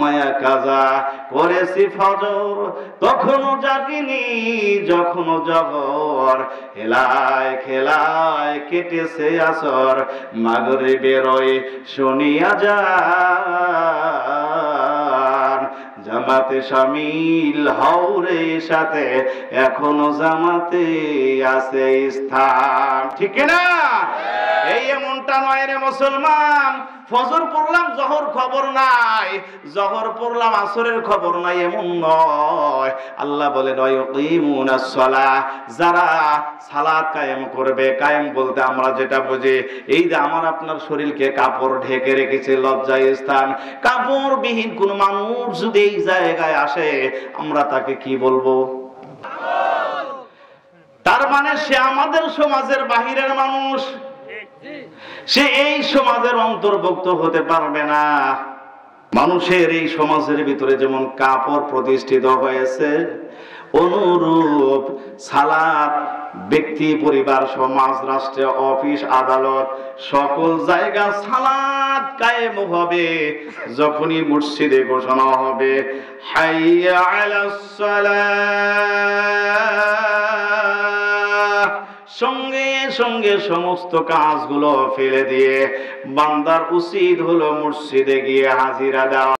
ঘুমায়া কাজা করেছি ফজর, তখনও জাগিনি যখনও জবর, হেলায় খেলায় কেটেছে আসর, মাগরিবের ওই শুনিয়া যান, জামাতে শামিল হওরে সাথে, এখনো জামাতে আছে স্থান। ঠিক না? এই এমনটা নয় রে মুসলমান, ফজর পড়লাম জোহর খবর নাই, জোহর পড়লাম আসরের খবর নাই, এমন নয়। আল্লাহ বলেন ওয়াকিমুনাস সালাহ, যারা সালাত কায়েম করবে, কায়েম বলতে আমরা যেটা বুঝি এই যে আমার আপনার শরীরকে কাপড় ঢেকে রেখেছে লজ্জায় স্থান, কাপড়বিহীন কোন মানুষ যদি এই জায়গায় আসে আমরা তাকে কি বলবো? তার মানে সে আমাদের সমাজের বাহিরের মানুষ, সে এই সমাজের অন্তর্ভুক্ত হতে পারবে না। মানুষের এই সমাজের ভিতরে যেমন কাপড় প্রতিষ্ঠিত হয়েছে, অনুরূপ সালাত ব্যক্তি, পরিবার, সমাজ, রাষ্ট্র, অফিস, আদালত সকল জায়গা সালাত কায়েম হবে যখনই মসজিদে ঘোষণা হবে হাইয়া আলাস সালাহ, সঙ্গে সঙ্গে সমস্ত কাজগুলো ফেলে দিয়ে বান্দার উচিত হলো মসজিদে গিয়ে হাজিরা দেওয়া।